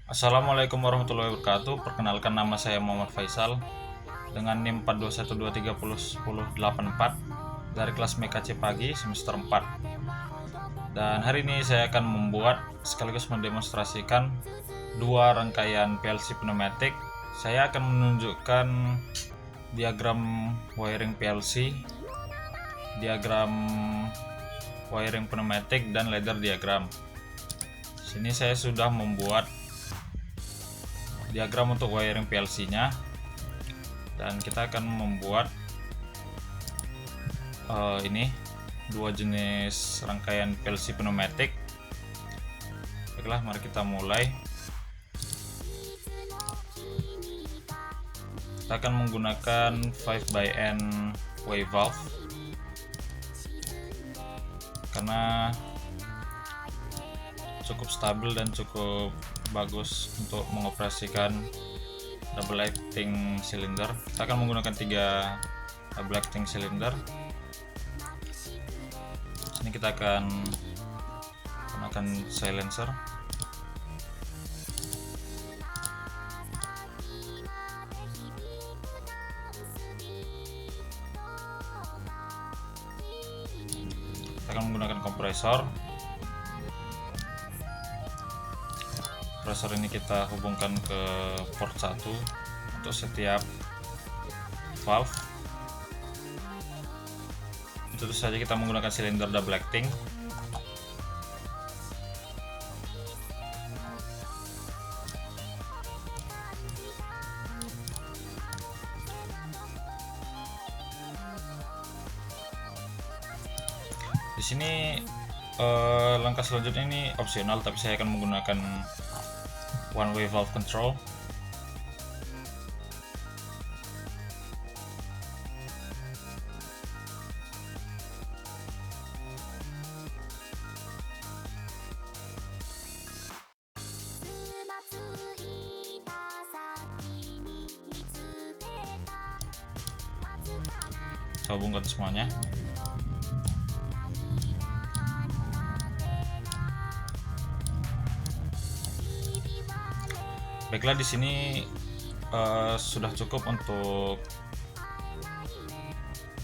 Assalamualaikum warahmatullahi wabarakatuh. Perkenalkan, nama saya Muhammad Faisal dengan NIM 42123101084 dari kelas MKC Pagi semester 4. Dan hari ini saya akan membuat sekaligus mendemonstrasikan dua rangkaian PLC pneumatik. Saya akan menunjukkan diagram wiring PLC, diagram wiring pneumatik, dan ladder diagram. Sini saya sudah membuat diagram untuk wiring PLC-nya, dan kita akan membuat ini dua jenis rangkaian PLC pneumatik. Baiklah, mari kita mulai. Kita akan menggunakan 5/n wave valve karena cukup stabil dan cukup bagus untuk mengoperasikan double acting cylinder. Kita akan menggunakan 3 double acting cylinder. Ini kita akan gunakan silencer. Kita akan menggunakan kompresor. Kompresor ini kita hubungkan ke port 1 untuk setiap valve. Tentu saja kita menggunakan silinder double acting. Di sini langkah selanjutnya ini opsional, tapi saya akan menggunakan one way valve control. Saya hubungkan semuanya. Baiklah, di sini sudah cukup untuk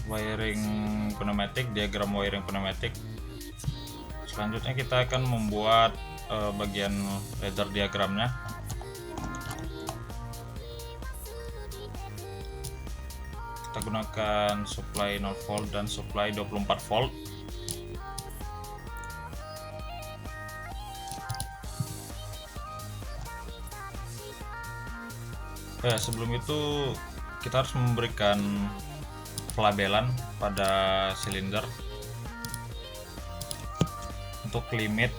wiring pneumatik, diagram wiring pneumatik. Selanjutnya kita akan membuat bagian ladder diagramnya. Kita gunakan supply 0 volt dan supply 24 volt. Sebelum itu kita harus memberikan pelabelan pada silinder untuk limit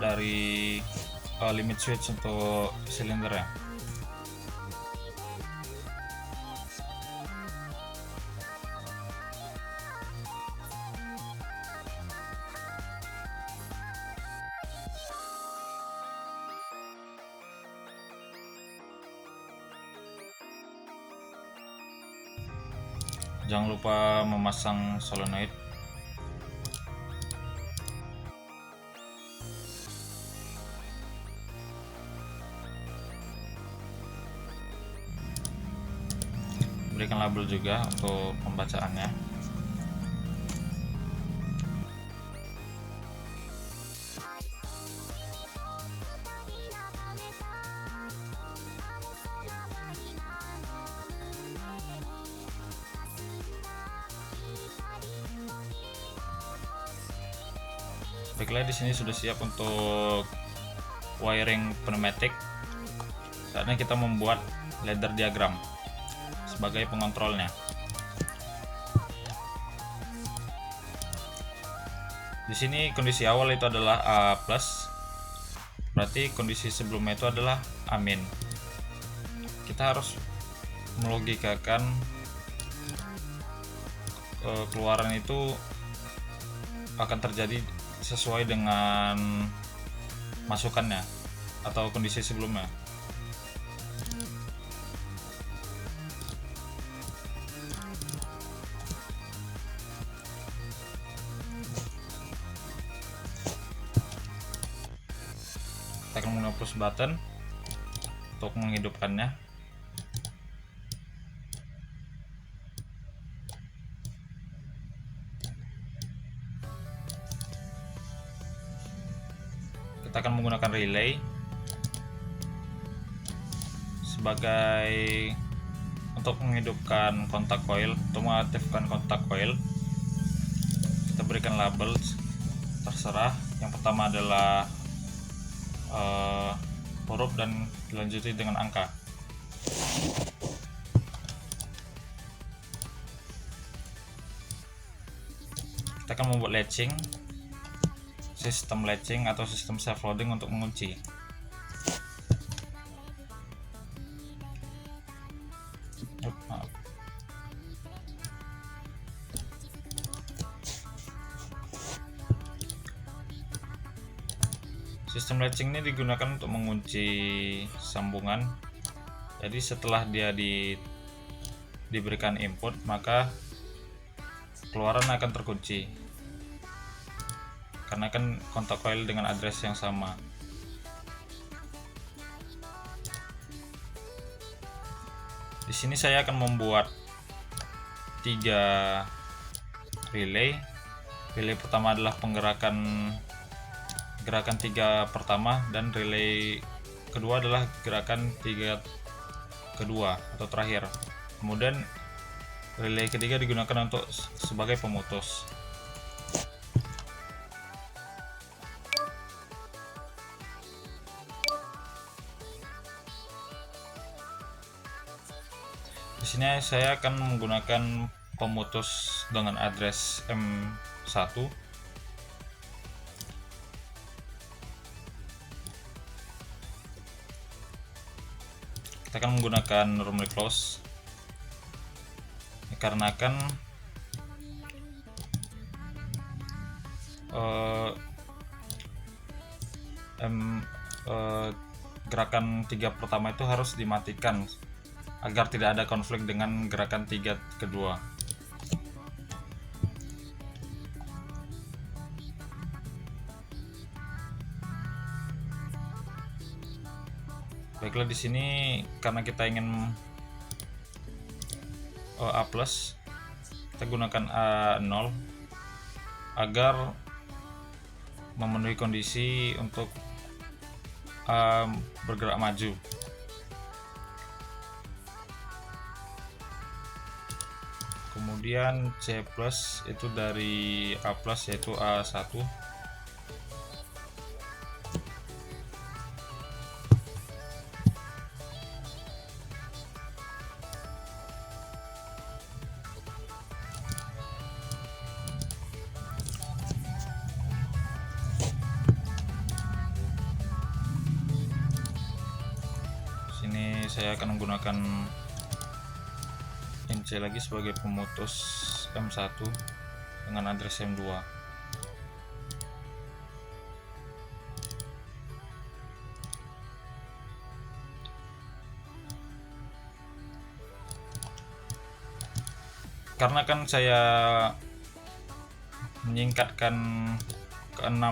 dari limit switch untuk silindernya. Jangan lupa memasang solenoid. Berikan label juga untuk pembacaannya. Baiklah, di sini sudah siap untuk wiring pneumatik. Saatnya kita membuat ladder diagram sebagai pengontrolnya. Di sini kondisi awal itu adalah A+, berarti kondisi sebelumnya itu adalah A-. Kita harus melogikakan keluaran itu akan terjadi sesuai dengan masukannya atau kondisi sebelumnya. Kita akan menggunakan push button. untuk menghidupkannya. Kita akan menggunakan relay sebagai untuk menghidupkan kontak coil. Untuk mengaktifkan kontak coil, kita berikan label terserah. Yang pertama adalah huruf dan dilanjuti dengan angka. Kita akan membuat latching, sistem latching atau sistem self loading untuk mengunci. Sistem latching ini digunakan untuk mengunci sambungan. Jadi setelah dia diberikan input, maka keluaran akan terkunci karena kan kontak coil dengan address yang sama. Di sini saya akan membuat 3 relay. Relay pertama adalah gerakan 3 pertama, dan relay kedua adalah gerakan 3 kedua atau terakhir. Kemudian relay ketiga digunakan untuk sebagai pemutus. Di sini saya akan menggunakan pemutus dengan address M1. Kita akan menggunakan normally close dikarenakan gerakan 3 pertama itu harus dimatikan agar tidak ada konflik dengan gerakan 3 kedua. Baiklah, di sini karena kita ingin A+, kita gunakan A0 agar memenuhi kondisi untuk bergerak maju. Kemudian C+ itu dari A+, yaitu A1. Sini saya akan menggunakan NC lagi sebagai pemutus M1 dengan address M2. Karena kan saya menyingkatkan ke-6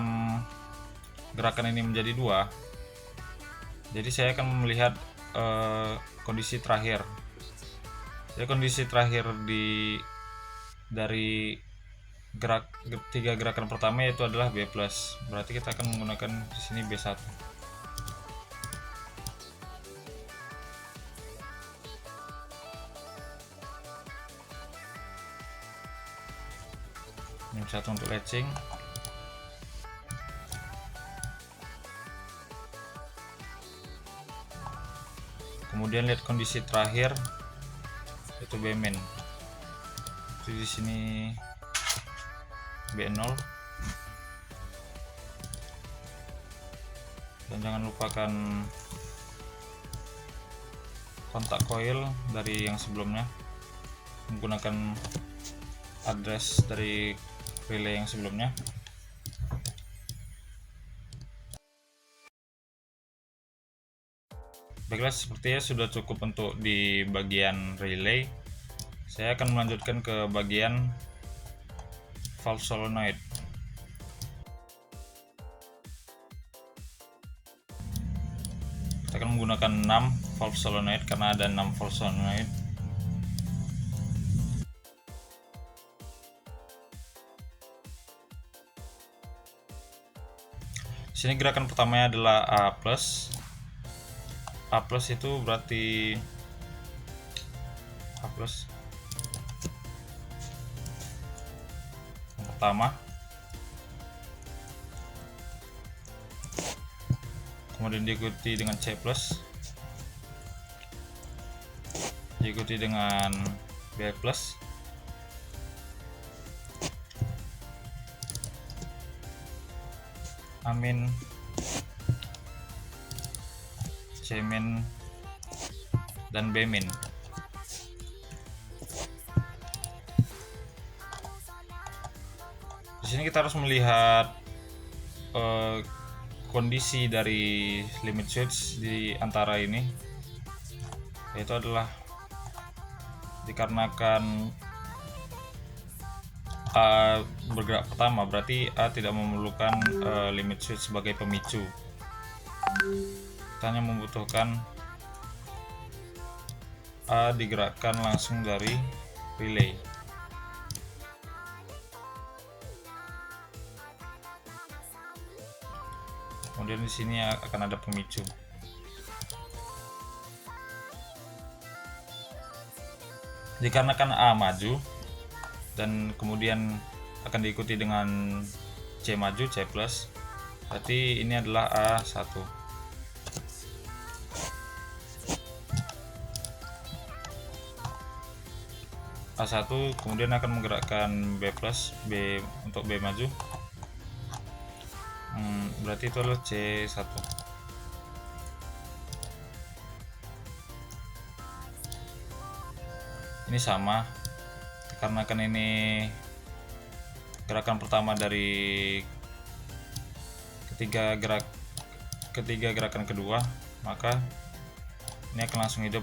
gerakan ini menjadi 2, jadi saya akan melihat kondisi terakhir. Ya, kondisi terakhir dari 3 gerakan pertama yaitu adalah B+. Berarti kita akan menggunakan di sini B1. B1 untuk latching. Kemudian lihat kondisi terakhir itu B-min. Itu di sini B0. Dan jangan lupakan kontak coil dari yang sebelumnya, menggunakan address dari relay yang sebelumnya. Baiklah, sepertinya sudah cukup untuk di bagian relay. Saya akan melanjutkan ke bagian valve solenoid. Kita akan menggunakan 6 valve solenoid karena ada 6 valve solenoid. Di sini gerakan pertamanya adalah A+. A+ itu berarti A+ yang pertama. Kemudian diikuti dengan C+, diikuti dengan B+, A-, C-, dan B-. Di sini kita harus melihat kondisi dari limit switch di antara ini, yaitu adalah dikarenakan A bergerak pertama, berarti A tidak memerlukan limit switch sebagai pemicu. Kita hanya membutuhkan A digerakkan langsung dari relay. Kemudian di sini akan ada pemicu. Dikarenakan A maju dan kemudian akan diikuti dengan C maju, C+, berarti ini adalah A1. A1 kemudian akan menggerakkan B+, B untuk B maju, berarti itu adalah C1. Ini sama, karena kan ini gerakan pertama dari ketiga gerakan kedua, maka ini akan langsung hidup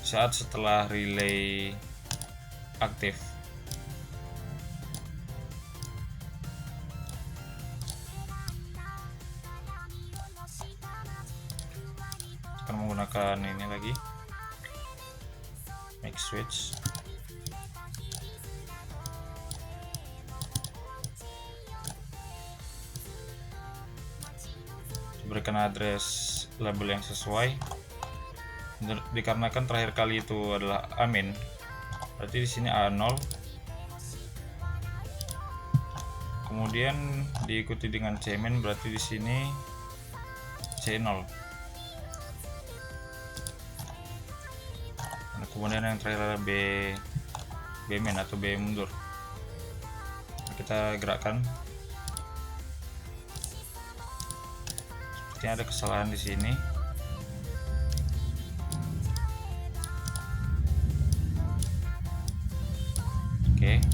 saat setelah relay aktif. Akan menggunakan ini lagi, mix switch. Berikan address label yang sesuai. Dikarenakan terakhir kali itu adalah A-, berarti di sini A0. Kemudian diikuti dengan C-, berarti di sini C0. Nah, kemudian yang terakhir adalah B- atau B mundur. Kita gerakkan. Sepertinya ada kesalahan di sini. Oke.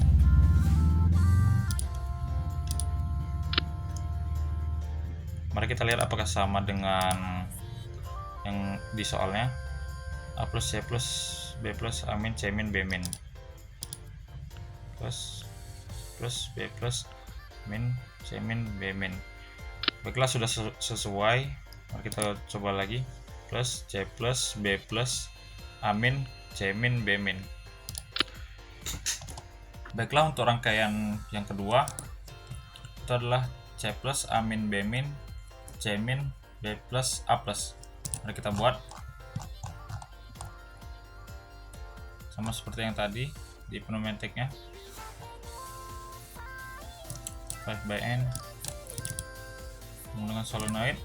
Mari kita lihat apakah sama dengan yang di soalnya. A+, C+, B+, A-, C-, B-. Plus B+, min, C-, B-. Baiklah, sudah sesuai. Mari kita coba lagi. Plus C+, B+, A-, C-, B-. Baiklah, untuk rangkaian yang kedua itu adalah C+, A-, B-, C-, B+, A+. Mari kita buat sama seperti yang tadi di pneumatiknya. 5/N menggunakan solenoid,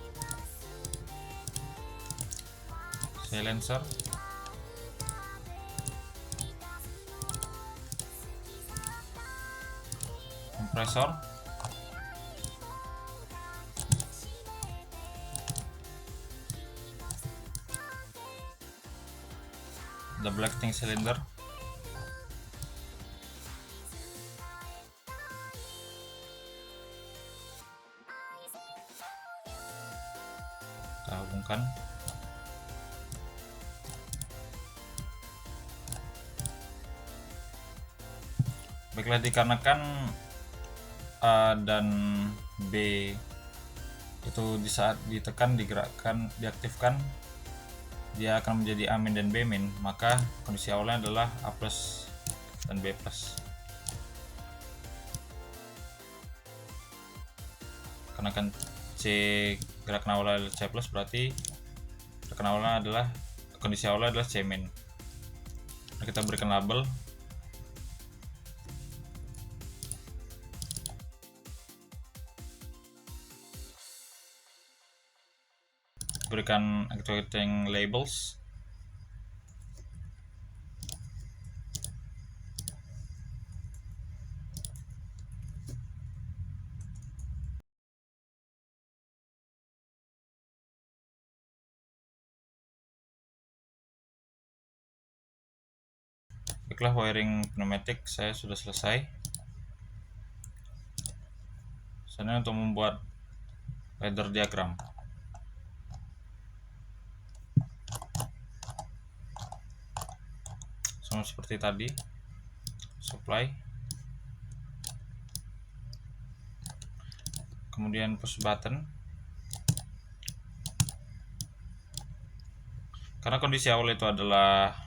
silencer, kompresor, double acting cylinder, kita hubungkan. Baiklah, dikarenakan A dan B itu di saat ditekan, digerakkan, diaktifkan, dia akan menjadi A- dan B-, maka kondisi awalnya adalah A+ dan B+. Karena kan C gerakan awalnya adalah C+, berarti gerakan awalnya adalah kondisi awalnya adalah C-. Nah, kita berikan label, berikan actuating labels, baiklah, wiring pneumatik saya sudah selesai. Selanjutnya untuk membuat ladder diagram, sama seperti tadi, supply, kemudian push button. Karena kondisi awal itu adalah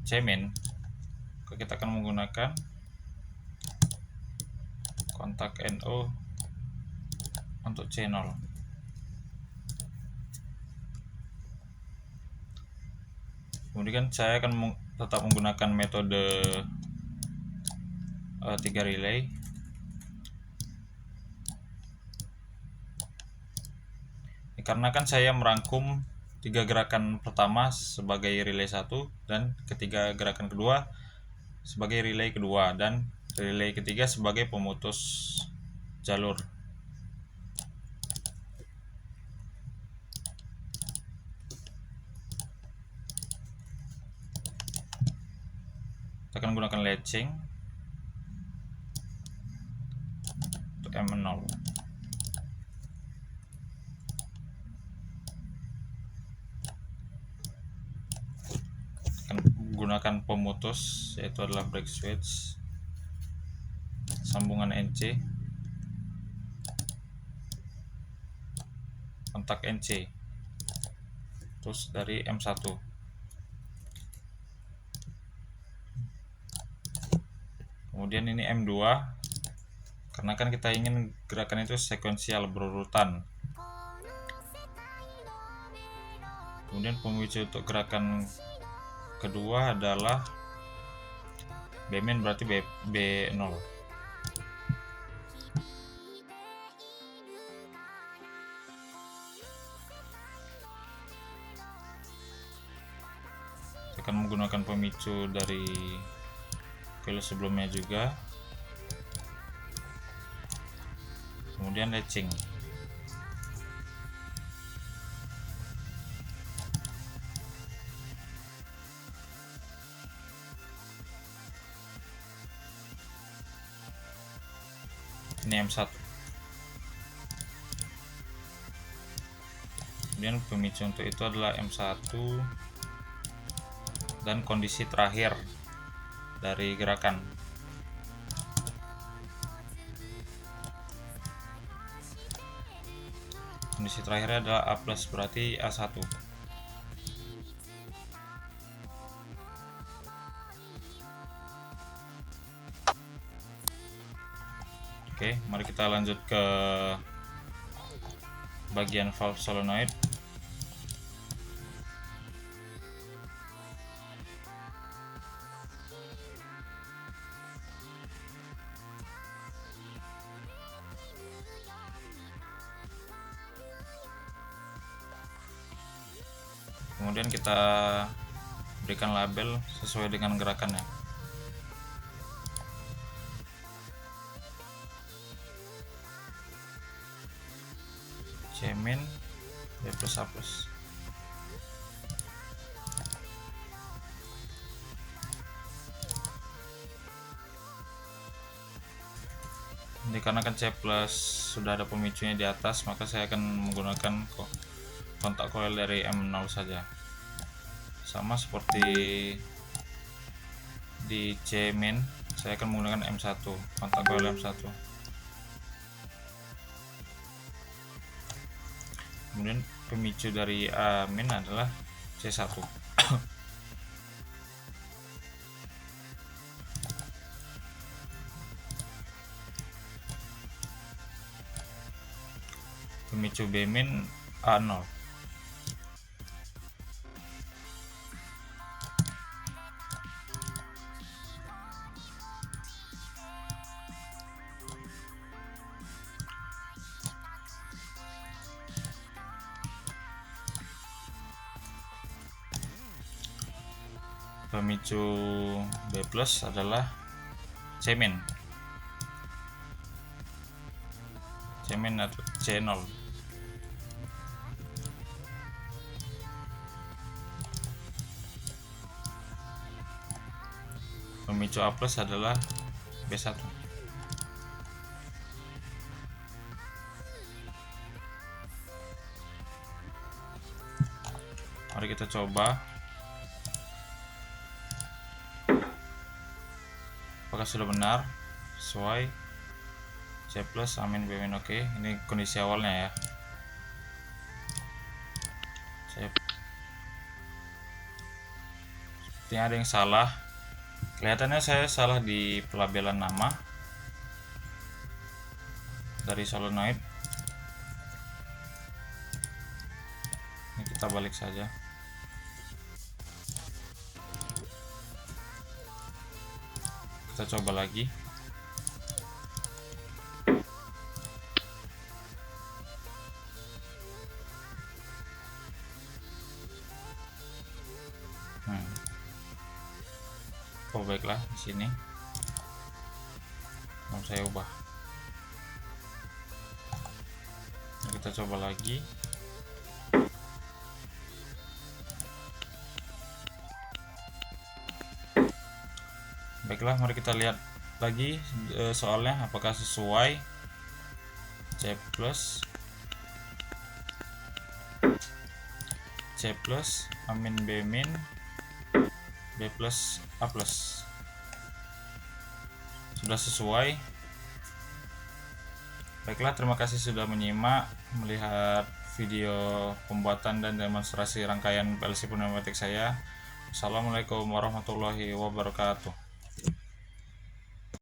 C-, kita akan menggunakan kontak NO untuk C0. Kemudian saya akan tetap menggunakan metode 3 relay. Karena kan saya merangkum 3 gerakan pertama sebagai relay 1 dan ketiga gerakan kedua sebagai relay kedua dan relay ketiga sebagai pemutus jalur. Kita akan menggunakan latching untuk M0. Gunakan pemutus, yaitu adalah break switch, sambungan NC, kontak NC, terus dari M1. Kemudian ini M2, karena kan kita ingin gerakan itu sekuensial, berurutan. Kemudian pemicu untuk gerakan kedua adalah B-, berarti B0. Kita akan menggunakan pemicu dari coil sebelumnya juga. Kemudian latching. Ini M1. Kemudian pemicu untuk itu adalah M1 dan kondisi terakhir dari gerakan. Kondisi terakhirnya adalah A+, berarti A1. Oke, mari kita lanjut ke bagian valve solenoid. Kemudian kita berikan label sesuai dengan gerakannya. C-, B+, A+. Dikarenakan C+ sudah ada pemicunya di atas, maka saya akan menggunakan kontak coil dari M0 saja. Sama seperti di C-, saya akan menggunakan M1, kontak coil M1. Kemudian pemicu dari min adalah C1. Pemicu B min A0. Pemicu B plus adalah C min. C min atau C0. Pemicu A plus adalah B1. Mari kita coba apakah sudah benar sesuai. C plus amin B min. Oke, ini kondisi awalnya ya. Sepertinya ada yang salah. Kelihatannya saya salah di pelabelan nama dari solenoid. Ini kita balik saja. Kita coba lagi. Oh baiklah, di sini mau saya ubah. Nah, kita coba lagi. Baiklah, mari kita lihat lagi soalnya apakah sesuai. C plus amin B min B plus A plus. Sudah sesuai. Baiklah, terima kasih sudah melihat video pembuatan dan demonstrasi rangkaian PLC pneumatik saya. Assalamualaikum warahmatullahi wabarakatuh.